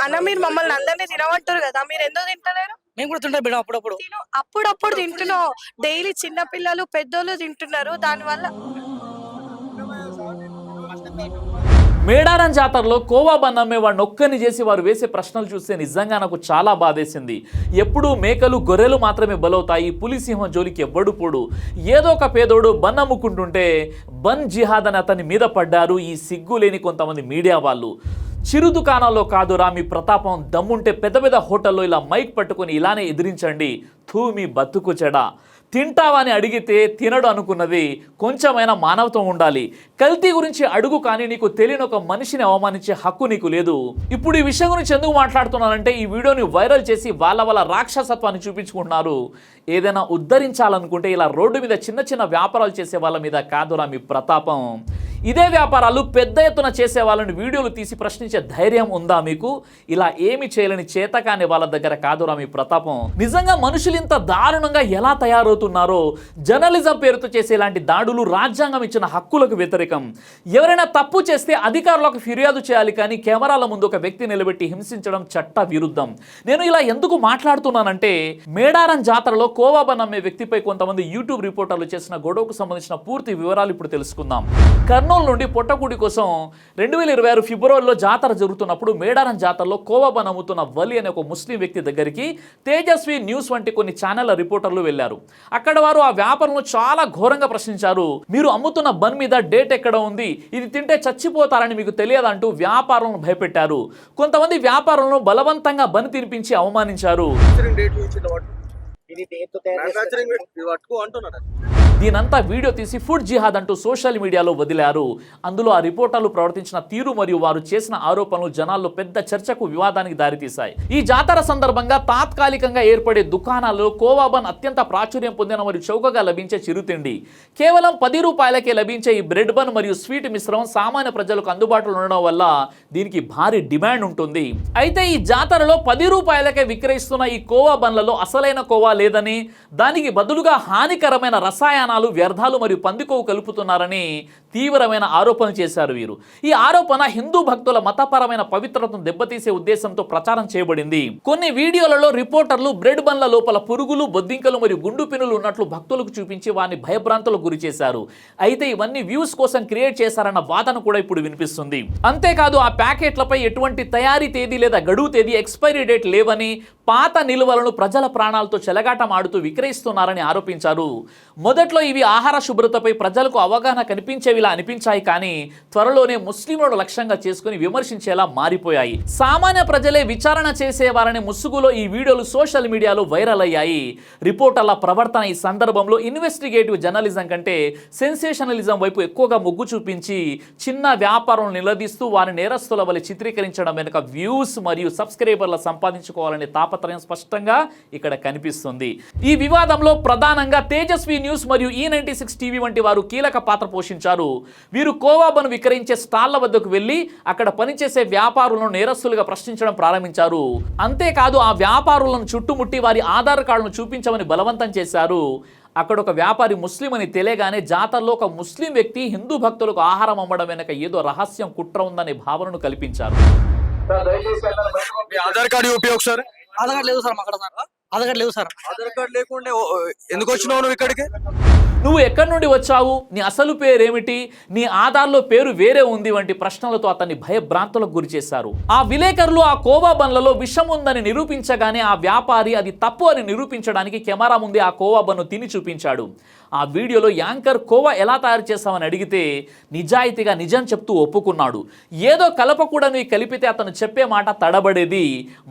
అన్న మీరు మమ్మల్ని అందరినీ తినమంటారు కదా, మీరు ఎందుకు తింటలేరు? మేము కూడా తింటాం మేడం అప్పుడప్పుడు. అప్పుడప్పుడు తింటున్నావు, డైలీ చిన్న పిల్లలు పెద్దోళ్ళు తింటున్నారు, దానివల్ల మేడారం జాతరలో కోవా బన్ అమ్మేవాడిని ఒక్కని చేసి వారు వేసే ప్రశ్నలు చూస్తే నిజంగా నాకు చాలా బాధేసింది. ఎప్పుడూ మేకలు గొర్రెలు మాత్రమే బలవుతాయి, పులిసింహం జోలికి ఎవ్వడు పోడు. ఏదో ఒక పేదోడు బన్ అమ్ముకుంటుంటే బన్ జిహాద్ అని అతని మీద పడ్డారు ఈ సిగ్గు లేని కొంతమంది మీడియా వాళ్ళు. చిరు దుకాణాల్లో కాదురా మీ ప్రతాపం, దమ్ముంటే పెద్ద పెద్ద హోటల్లో ఇలా మైక్ పట్టుకొని ఇలానే ఎదిరించండి. థూ మీ బతుకు చెడ. తింటావని అడిగితే తినడు అనుకున్నది కొంచెమైనా మానవత్వం ఉండాలి. కల్తీ గురించి అడుగు, కానీ నీకు తెలియని ఒక మనిషిని అవమానించే హక్కు నీకు లేదు. ఇప్పుడు ఈ విషయం గురించి ఎందుకు మాట్లాడుతున్నానంటే ఈ వీడియోని వైరల్ చేసి వాళ్ళ రాక్షసత్వాన్ని చూపించుకుంటున్నారు. ఏదైనా ఉద్ధరించాలనుకుంటే ఇలా రోడ్డు మీద చిన్న చిన్న వ్యాపారాలు చేసే వాళ్ళ మీద కాదురా మీ ప్రతాపం. ఇదే వ్యాపారాలు పెద్ద ఎత్తున చేసే వాళ్ళని వీడియోలు తీసి ప్రశ్నించే ధైర్యం ఉందా మీకు? ఇలా ఏమి చేయలేని చేతకాని వాళ్ళ దగ్గర కాదురా మీ ప్రతాపం. నిజంగా మనుషులు ఇంత దారుణంగా ఎలా తయారవుతున్నారో. జర్నలిజం పేరుతో చేసే ఇలాంటి దాడులు రాజ్యాంగం ఇచ్చిన హక్కులకు వ్యతిరేకం. ఎవరైనా తప్పు చేస్తే అధికారులకు ఫిర్యాదు చేయాలి, కానీ కెమెరాల ముందు ఒక వ్యక్తి నిలబెట్టి హింసించడం చట్ట విరుద్ధం. నేను ఇలా ఎందుకు మాట్లాడుతున్నానంటే మేడారం జాతరలో కోవా బన్ అమ్మే వ్యక్తిపై కొంతమంది యూట్యూబ్ రిపోర్టర్లు చేసిన గొడవకు సంబంధించిన పూర్తి వివరాలు ఇప్పుడు తెలుసుకుందాం. కర్నూలు నుండి పొట్టకూడి కోసం 2026 ఫిబ్రవరిలో జాతర జరుగుతున్నప్పుడు మేడారం జాతరలో కోవా బన్ అమ్ముతున్న వలి అనే ఒక ముస్లిం వ్యక్తి దగ్గరికి తేజస్వి న్యూస్ వంటి కొన్ని ఛానళ్ల రిపోర్టర్లు వెళ్లారు. అక్కడ వారు ఆ వ్యాపారంలో చాలా ఘోరంగా ప్రశ్నించారు. మీరు అమ్ముతున్న బన్ మీద డేట్ ఎక్కడ ఉంది, ఇది తింటే చచ్చిపోతారని మీకు తెలియదంటూ వ్యాపారులను భయపెట్టారు. కొంతమంది వ్యాపారులను బలవంతంగా బన్ తినిపించి అవమానించారు. దీనంతా వీడియో తీసి ఫుడ్ జిహాద్ అంటూ సోషల్ మీడియాలో వదిలారు. అందులో ఆ రిపోర్టర్లు ప్రవర్తించిన తీరు మరియు వారు చేసిన ఆరోపణలు జనాల్లో పెద్ద చర్చకు, వివాదానికి దారితీశాయి. ఈ జాతర సందర్భంగా తాత్కాలికంగా ఏర్పడే దుకాణాల్లో కోవా బన్ అత్యంత ప్రాచుర్యం పొందిన మరియు చౌకగా లభించే చిరుతిండి. కేవలం 10 రూపాయలకే లభించే ఈ బ్రెడ్ బన్ మరియు స్వీట్ మిశ్రమం సామాన్య ప్రజలకు అందుబాటులో ఉండడం వల్ల దీనికి భారీ డిమాండ్ ఉంటుంది. అయితే ఈ జాతరలో 10 రూపాయలకే విక్రయిస్తున్న ఈ కోవా బన్లలో అసలైన కోవా లేదని, దానికి బదులుగా హానికరమైన రసాయనాలు, వ్యర్థాలు మరియు పందికొవ్వు కలుపుతున్నారని తీవ్రమైన ఆరోపణలు చేశారు వీరు. ఈ ఆరోపణ హిందూ భక్తుల మతపరమైన పవిత్రతను దెబ్బతీసే ఉద్దేశంతో ప్రచారం చేయబడింది. కొన్ని వీడియోలలో రిపోర్టర్లు బ్రెడ్ బండ్ల లోపల పురుగులు, బొద్దింకలు మరియు గుండు పినులు ఉన్నట్లు భక్తులకు చూపించి వారిని భయభ్రాంతులకు గురి చేశారు. అయితే ఇవన్నీ వ్యూస్ కోసం క్రియేట్ చేశారన్న వాదన కూడా ఇప్పుడు వినిపిస్తుంది. అంతేకాదు ఆ ప్యాకెట్లపై ఎటువంటి తయారీ తేదీ లేదా గడువు తేదీ, ఎక్స్పైరీ డేట్ లేవని, పాత నిల్వలను ప్రజల ప్రాణాలతో చెలగాటం ఆడుతూ విక్రయిస్తున్నారని ఆరోపించారు. మొదట్లో ఇవి ఆహార శుభ్రతపై ప్రజలకు అవగాహన కనిపించేవిలా అనిపించాయి, కానీ త్వరలోనే ముస్లింలను లక్ష్యంగా చేసుకుని విమర్శించేలా మారిపోయాయి. సామాన్య ప్రజలే విచారణ చేసేవారనే ముసుగులో ఈ వీడియోలు సోషల్ మీడియాలో వైరల్ అయ్యాయి. రిపోర్టర్ల ప్రవర్తన ఈ సందర్భంలో ఇన్వెస్టిగేటివ్ జర్నలిజం కంటే సెన్సేషనలిజం వైపు ఎక్కువగా మొగ్గు చూపించి చిన్న వ్యాపారం నిలదీస్తూ వారి నేరస్తుల వలె చిత్రీకరించడం వెనుక వ్యూస్ మరియు సబ్స్క్రైబర్ల సంపాదించుకోవాలనే తాపత్రయం స్పష్టంగా ఇక్కడ కనిపిస్తుంది. ఈ వివాదంలో ప్రధానంగా తేజస్వి న్యూస్ మరియు E96 టీవీ వంటి వారు కీలక పాత్ర పోషించారు. వీరు కోవా బన్ విక్రయించే స్టాళ్ల వద్దకు వెళ్లి అక్కడ పనిచేసే వ్యాపారులను నేరస్తులుగా ప్రశ్నించడం ప్రారంభించారు. అంతేకాదు ఆ వ్యాపారులను చుట్టుముట్టి వారి ఆధార్ కార్డులను చూపించమని బలవంతం చేశారు. అక్కడ ఒక వ్యాపారి ముస్లిం అని తెలియగానే జాతరలో ఒక ముస్లిం వ్యక్తి హిందూ భక్తులకు ఆహారం అమ్మడం వెనక ఏదో రహస్యం, కుట్ర ఉందనే భావనను కల్పించారు. ఆధార్ కార్డు ఉపయోగ సార్? ఆధార్ కార్డు లేదు సార్, అక్కడ సార్ ఆధార్ కార్డు లేదు సార్. ఆధార్ కార్డు లేకుండా ఎందుకు వచ్చినావు నువ్వు ఇక్కడికి? నువ్వు ఎక్కడి నుండి వచ్చావు, నీ అసలు పేరేమిటి, నీ ఆధార్లో పేరు వేరే ఉంది వంటి ప్రశ్నలతో అతన్ని భయభ్రాంతులకు గురి చేశారు. ఆ విలేకరులు ఆ కోవా బన్లలో విషం ఉందని నిరూపించగానే ఆ వ్యాపారి అది తప్పు అని నిరూపించడానికి కెమెరా ముందే ఆ కోవా బన్ను తిని చూపించాడు. ఆ వీడియోలో యాంకర్ కోవా ఎలా తయారు చేస్తామని అడిగితే నిజాయితీగా నిజం చెప్తూ ఒప్పుకున్నాడు. ఏదో కలపకూడని కలిపితే అతను చెప్పే మాట తడబడేది.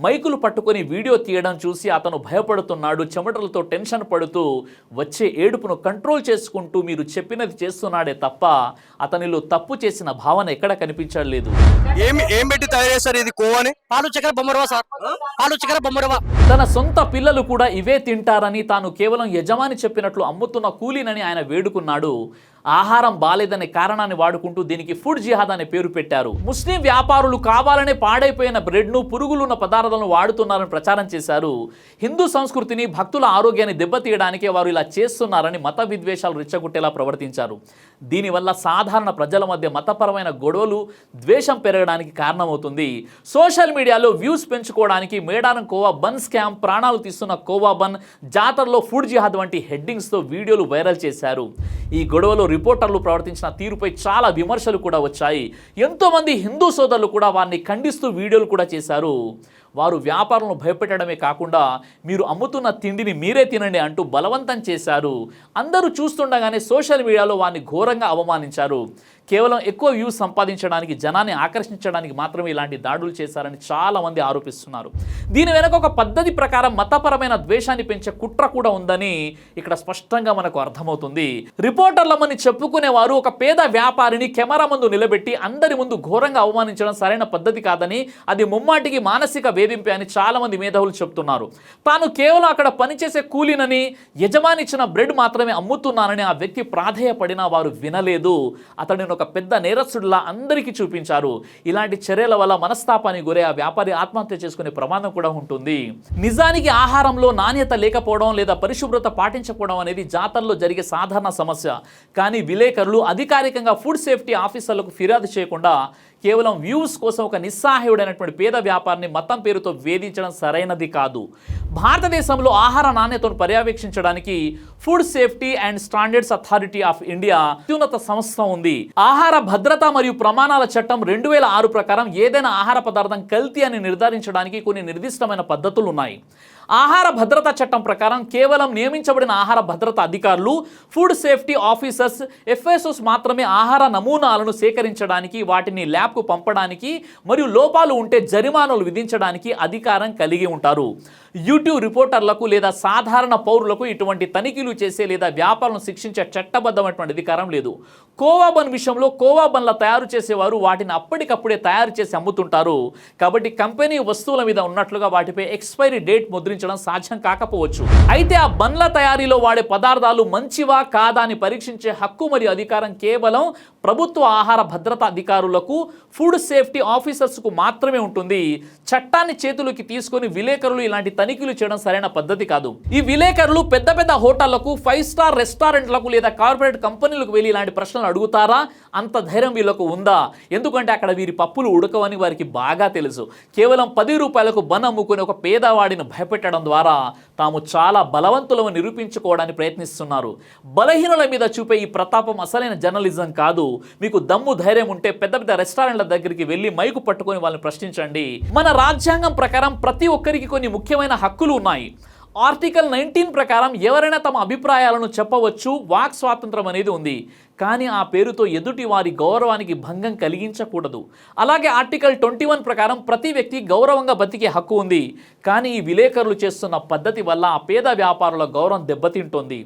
మైకులు పట్టుకొని వీడియో తీయడం చూసి అతను భయపడుతున్నాడు. చెమటలతో టెన్షన్ పడుతూ వచ్చే ఏడుపును కంట్రోల్ చేసుకుంటూ మీరు చెప్పినది చేస్తున్నాడే తప్ప అతనిలో తప్పు చేసిన భావన ఎక్కడ కనిపించలేదు. ఏం పెట్టి తయారు చేస్తారు ఇది కోవాని? పాలు చక్కెర బొమ్మరవా సార్, పాలు చక్కెర బొమ్మరవా. తన సొంత పిల్లలు కూడా ఇవే తింటారని, తాను కేవలం యజమాని చెప్పినట్లు అమ్ముతున్న కూలీనని ఆయన వేడుకున్నాడు. ఆహారం బాలేదనే కారణాన్ని వాడుకుంటూ దీనికి ఫుడ్ జిహాద్ అనే పేరు పెట్టారు. ముస్లిం వ్యాపారులు కావాలనే పాడైపోయిన బ్రెడ్ను, పురుగులున్న పదార్థాలను వాడుతున్నారని ప్రచారం చేశారు. హిందూ సంస్కృతిని, భక్తుల ఆరోగ్యాన్ని దెబ్బతీయడానికే వారు ఇలా చేస్తున్నారని మత విద్వేషాలు రెచ్చగొట్టేలా ప్రవర్తించారు. దీనివల్ల సాధారణ ప్రజల మధ్య మతపరమైన గొడవలు, ద్వేషం పెరగడానికి కారణమవుతుంది. సోషల్ మీడియాలో వ్యూస్ పెంచుకోవడానికి మేడారం కోవా బన్ స్కామ్, ప్రాణాలు తీస్తున్న కోవా బన్, జాతరలో ఫుడ్ జిహాద్ వంటి హెడ్డింగ్స్తో వీడియోలు వైరల్ చేశారు. ఈ గొడవలో రిపోర్టర్లు ప్రవర్తించిన తీరుపై చాలా విమర్శలు కూడా వచ్చాయి. ఎంతోమంది హిందూ సోదరులు కూడా వారిని ఖండిస్తూ వీడియోలు కూడా చేశారు. వారు వ్యాపారులను భయపెట్టడమే కాకుండా మీరు అమ్ముతున్న తిండిని మీరే తినండి అంటూ బలవంతం చేశారు. అందరూ చూస్తుండగానే సోషల్ మీడియాలో వారిని ఘోరంగా అవమానించారు. కేవలం ఎక్కువ వ్యూస్ సంపాదించడానికి, జనాన్ని ఆకర్షించడానికి మాత్రమే ఇలాంటి దాడులు చేశారని చాలామంది ఆరోపిస్తున్నారు. దీని వెనక ఒక పద్ధతి ప్రకారం మతపరమైన ద్వేషాన్ని పెంచే కుట్ర కూడా ఉందని ఇక్కడ స్పష్టంగా మనకు అర్థమవుతుంది. రిపోర్టర్లమని చెప్పుకునేవారు ఒక పేద వ్యాపారిని కెమెరా ముందు నిలబెట్టి అందరి ముందు ఘోరంగా అవమానించడం సరైన పద్ధతి కాదని, అది ముమ్మాటికి మానసిక వేధింపే అని చాలామంది మేధావులు చెప్తున్నారు. తాను కేవలం అక్కడ పనిచేసే కూలీనని, యజమాని ఇచ్చిన బ్రెడ్ మాత్రమే అమ్ముతున్నానని ఆ వ్యక్తి ప్రాధేయపడినా వారు వినలేదు. అతడిని ఒక పెద్ద నేరస్తుడిలా అందరికీ చూపించారు. ఇలాంటి చర్యల వల్ల మనస్తాపానికి గురై ఆ వ్యాపారి ఆత్మహత్య చేసుకునే ప్రమాదం కూడా ఉంటుంది. నిజానికి ఆహారంలో నాణ్యత లేకపోవడం లేదా పరిశుభ్రత పాటించకపోవడం అనేది జాతరలో జరిగే సాధారణ సమస్య. కానీ విలేకరులు అధికారికంగా ఫుడ్ సేఫ్టీ ఆఫీసర్లకు ఫిర్యాదు చేయకుండా కేవలం వ్యూస్ కోసం ఒక నిస్సహాయుడైనటువంటి పేద వ్యాపారిని మతం పేరుతో వేధించడం సరైనది కాదు. భారతదేశంలో ఆహార నాణ్యతను పర్యవేక్షించడానికి food safety and standards authority of India అత్యున్నత సంస్థ ఉంది. ఆహార భద్రత మరియు ప్రమాణాల చట్టం 2006 ప్రకారం ఏదైనా ఆహార పదార్థం కల్తీ అని నిర్ధారించడానికి కొన్ని నిర్దిష్టమైన పద్ధతులు ఉన్నాయి. ఆహార భద్రతా చట్టం ప్రకారం కేవలం నియమించబడిన ఆహార భద్రత అధికారులు, ఫుడ్ సేఫ్టీ ఆఫీసర్స్, FSOs మాత్రమే ఆహార నమూనాలను సేకరించడానికి, వాటిని ల్యాబ్కు పంపడానికి మరియు లోపాలు ఉంటే జరిమానాలు విధించడానికి అధికారం కలిగి ఉంటారు. యూట్యూబ్ రిపోర్టర్లకు లేదా సాధారణ పౌరులకు ఇటువంటి తనిఖీలు చేసే లేదా వ్యాపారాలను శిక్షించే చట్టబద్ధమైనటువంటి అధికారం లేదు. కోవా బన్ విషయంలో కోవా బండ్ల తయారు చేసేవారు వాటిని అప్పటికప్పుడే తయారు చేసి అమ్ముతుంటారు. కాబట్టి కంపెనీ వస్తువుల మీద ఉన్నట్లుగా వాటిపై ఎక్స్పైరీ డేట్ ముద్రించడం సాధ్యం కాకపోవచ్చు. అయితే ఆ బండ్ల తయారీలో వాడే పదార్థాలు మంచివా కాదా అని పరీక్షించే హక్కు మరియు అధికారం కేవలం ప్రభుత్వ ఆహార భద్రతా అధికారులకు, ఫుడ్ సేఫ్టీ ఆఫీసర్స్కు మాత్రమే ఉంటుంది. చట్టాన్ని చేతులకి తీసుకొని విలేకరులు ఇలాంటి తనిఖీలు చేయడం సరైన పద్ధతి కాదు. ఈ విలేకరులు పెద్ద పెద్ద హోటళ్లకు, 5 స్టార్ రెస్టారెంట్లకు లేదా కార్పొరేట్ కంపెనీలకు వెళ్ళి ఇలాంటి ప్రశ్నలు అడుగుతారా? అంత ధైర్యం వీళ్ళకు ఉందా? ఎందుకంటే అక్కడ వీరి పప్పులు ఉడకవని వారికి బాగా తెలుసు. కేవలం 10 రూపాయలకు బన్ అమ్ముకుని ఒక పేదవాడిని భయపెట్టడం ద్వారా తాము చాలా బలవంతులను నిరూపించుకోవడానికి ప్రయత్నిస్తున్నారు. బలహీనుల మీద చూపే ఈ ప్రతాపం అసలైన జర్నలిజం కాదు. మీకు దమ్ము ధైర్యం ఉంటే పెద్ద పెద్ద రెస్టారెంట్ల దగ్గరికి వెళ్ళి మైకు పట్టుకొని వాళ్ళని ప్రశ్నించండి. మన రాజ్యాంగం ప్రకారం ప్రతి ఒక్కరికి కొన్ని ముఖ్యమైన హక్కులు ఉన్నాయి. ఆర్టికల్ 19 ప్రకారం ఎవరైనా తమ అభిప్రాయాలను చెప్పవచ్చు, వాక్ స్వాతంత్రం అనేది ఉంది. కానీ ఆ పేరుతో ఎదుటి వారి గౌరవానికి భంగం కలిగించకూడదు. అలాగే ఆర్టికల్ 21 ప్రకారం ప్రతి వ్యక్తి గౌరవంగా బతికే హక్కు ఉంది. కానీ ఈ విలేకరులు చేస్తున్న పద్ధతి వల్ల ఆ పేద వ్యాపారుల గౌరవం దెబ్బతింటోంది.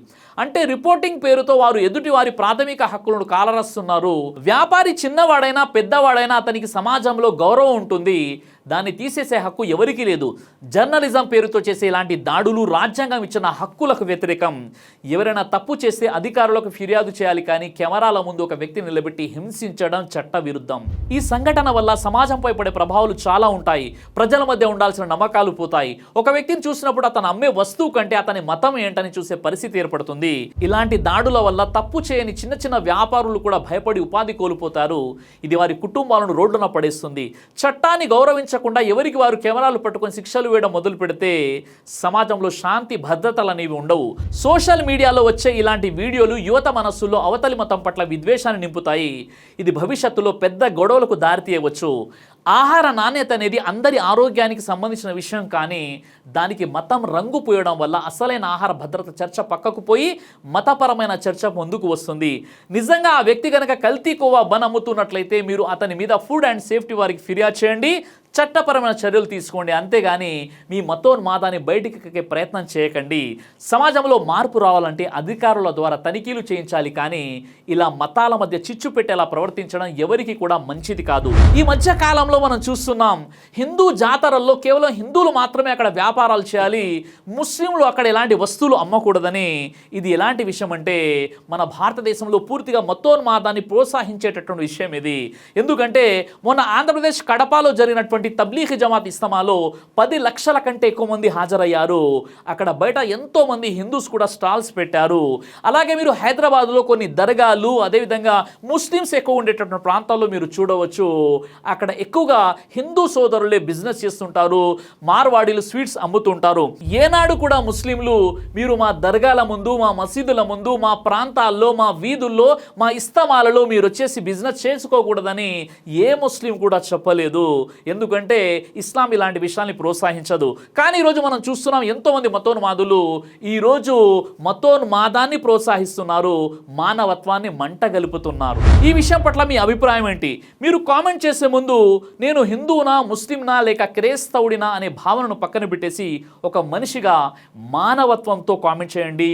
అంటే రిపోర్టింగ్ పేరుతో వారు ఎదుటి వారి ప్రాథమిక హక్కులను కాలరాస్తున్నారు. వ్యాపారి చిన్నవాడైనా పెద్దవాడైనా అతనికి సమాజంలో గౌరవం ఉంటుంది. దాన్ని తీసేసే హక్కు ఎవరికీ లేదు. జర్నలిజం పేరుతో చేసే ఇలాంటి దాడులు రాజ్యాంగం ఇచ్చిన హక్కులకు వ్యతిరేకం. ఎవరైనా తప్పు చేస్తే అధికారులకు ఫిర్యాదు చేయాలి, కానీ కెమెరాల ముందు ఒక వ్యక్తిని నిలబెట్టి హింసించడం చట్ట విరుద్ధం. ఈ సంఘటన వల్ల సమాజంపై పడే ప్రభావాలు చాలా ఉంటాయి. ప్రజల మధ్య ఉండాల్సిన నమ్మకాలు పోతాయి. ఒక వ్యక్తిని చూసినప్పుడు అతను అమ్మే వస్తువు కంటే అతని మతం ఏంటని చూసే పరిస్థితి ఏర్పడుతుంది. ఇలాంటి దాడుల వల్ల తప్పు చేయని చిన్న చిన్న వ్యాపారులు కూడా భయపడి ఉపాధి కోల్పోతారు. ఇది వారి కుటుంబాలను రోడ్డున పడేస్తుంది. చట్టాన్ని గౌరవించకుండా ఎవరికి వారు కెమెరాలు పట్టుకొని శిక్షలు వేయడం మొదలు పెడితే సమాజంలో శాంతి భద్రతలు అనేవి ఉండవు. సోషల్ మీడియాలో వచ్చే ఇలాంటి వీడియోలు యువత మనస్సులో అవతలి మతం పట్ల విద్వేషాన్ని నింపుతాయి. ఇది భవిష్యత్తులో పెద్ద గొడవలకు దారితీయవచ్చు. ఆహార నాణ్యత అనేది అందరి ఆరోగ్యానికి సంబంధించిన విషయం, కానీ దానికి మతం రంగు పోయడం వల్ల అసలైన ఆహార భద్రత చర్చ పక్కకు పోయి మతపరమైన చర్చ ముందుకు వస్తుంది. నిజంగా ఆ వ్యక్తి కనుక కల్తీ కోవా బన్ అమ్ముతున్నట్లయితే మీరు అతని మీద ఫుడ్ అండ్ సేఫ్టీ వారికి ఫిర్యాదు చేయండి, చట్టపరమైన చర్యలు తీసుకోండి. అంతేగాని మీ మతోన్మాదాన్ని బయటికి ప్రయత్నం చేయకండి. సమాజంలో మార్పు రావాలంటే అధికారుల ద్వారా తనిఖీలు చేయించాలి, కానీ ఇలా మతాల మధ్య చిచ్చు పెట్టేలా ప్రవర్తించడం ఎవరికి కూడా మంచిది కాదు. ఈ మధ్య కాలంలో విషయంలో మనం చూస్తున్నాం, హిందూ జాతరల్లో కేవలం హిందువులు మాత్రమే అక్కడ వ్యాపారాలు చేయాలి, ముస్లింలు అక్కడ ఎలాంటి వస్తువులు అమ్మకూడదని. ఇది ఎలాంటి విషయం అంటే మన భారతదేశంలో పూర్తిగా మతోన్మాదాన్ని ప్రోత్సహించేటటువంటి విషయం ఇది. ఎందుకంటే మొన్న ఆంధ్రప్రదేశ్ కడపలో జరిగినటువంటి తబ్లీగ్ జమాత్ ఇస్తమాలో 10 లక్షల కంటే ఎక్కువ మంది హాజరయ్యారు. అక్కడ బయట ఎంతో మంది హిందూస్ కూడా స్టాల్స్ పెట్టారు. అలాగే మీరు హైదరాబాద్లో కొన్ని దర్గాలు, అదేవిధంగా ముస్లిమ్స్ ఎక్కువ ఉండేటటువంటి ప్రాంతాల్లో మీరు చూడవచ్చు. అక్కడ ఎక్కువగా హిందూ సోదరులే బిజినెస్ చేస్తుంటారు, మార్వాడీలు స్వీట్స్ అమ్ముతుంటారు. ఏనాడు కూడా ముస్లింలు మీరు మా దర్గాల ముందు, మా మసీదుల ముందు, మా ప్రాంతాల్లో, మా వీధుల్లో, మా ఇస్తమాలలో మీరు వచ్చేసి బిజినెస్ చేసుకోకూడదని ఏ ముస్లిం కూడా చెప్పలేదు. ఎందుకంటే ఇస్లాం ఇలాంటి విషయాల్ని ప్రోత్సహించదు. కానీ ఈరోజు మనం చూస్తున్నాం, ఎంతోమంది మతోన్మాదులు ఈరోజు మతోన్మాదాన్ని ప్రోత్సహిస్తున్నారు, మానవత్వాన్ని మంట గలుపుతున్నారు. ఈ విషయం పట్ల మీ అభిప్రాయం ఏంటి? మీరు కామెంట్ చేసే ముందు నేను హిందువునా, ముస్లింనా, లేక క్రైస్తవుడినా అనే భావనను పక్కన పెట్టేసి ఒక మనిషిగా మానవత్వంతో కామెంట్ చేయండి.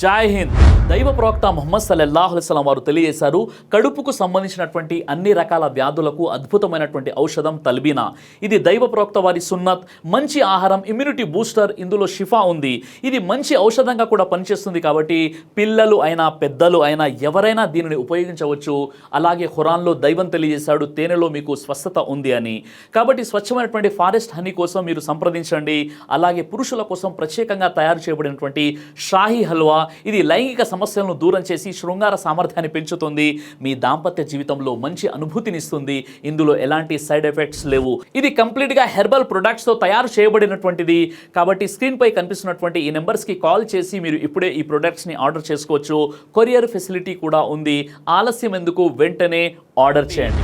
జై హింద్. దైవ ప్రవక్త ముహమ్మద్ సల్లల్లాహు అలైహి వసల్లం వారు తెలియజేశారు, కడుపుకు సంబంధించినటువంటి అన్ని రకాల వ్యాధులకు అద్భుతమైనటువంటి ఔషధం తల్బీనా. ఇది దైవ ప్రవక్త వారి సున్నత్, మంచి ఆహారం, ఇమ్యూనిటీ బూస్టర్, ఇందులో షిఫా ఉంది. ఇది మంచి ఔషధంగా కూడా పనిచేస్తుంది. కాబట్టి పిల్లలు అయినా పెద్దలు అయినా ఎవరైనా దీనిని ఉపయోగించవచ్చు. అలాగే ఖురాన్లో దైవం తెలియజేశాడు, తేనెలో మీకు స్వస్థత ఉంది అని. కాబట్టి స్వచ్ఛమైనటువంటి ఫారెస్ట్ హనీ కోసం మీరు సంప్రదించండి. అలాగే పురుషుల కోసం ప్రత్యేకంగా తయారు చేయబడినటువంటి షాహీ హల్వా, ఇది లైంగిక సమస్యలను దూరం చేసి శృంగార సామర్థ్యాన్ని పెంచుతుంది, మీ దాంపత్య జీవితంలో మంచి అనుభూతినిస్తుంది. ఇందులో ఎలాంటి సైడ్ ఎఫెక్ట్స్ లేవు. ఇది కంప్లీట్గా హెర్బల్ ప్రొడక్ట్స్తో తయారు చేయబడినటువంటిది. కాబట్టి స్క్రీన్పై కనిపిస్తున్నటువంటి ఈ నెంబర్స్కి కాల్ చేసి మీరు ఇప్పుడే ఈ ప్రొడక్ట్స్ని ఆర్డర్ చేసుకోవచ్చు. కొరియర్ ఫెసిలిటీ కూడా ఉంది. ఆలస్యం ఎందుకు, వెంటనే ఆర్డర్ చేయండి.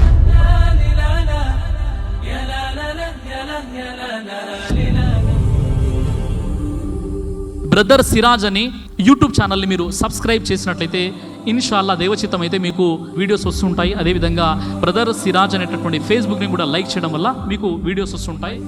బ్రదర్ సిరాజ్ అని యూట్యూబ్ ఛానల్ని మీరు సబ్స్క్రైబ్ చేసినట్లయితే ఇన్షాల్లా దైవచిత్తం అయితే మీకు వీడియోస్ వస్తుంటాయి. అదేవిధంగా బ్రదర్ సిరాజ్ అనేటటువంటి ఫేస్బుక్ని కూడా లైక్ చేయడం వల్ల మీకు వీడియోస్ వస్తుంటాయి.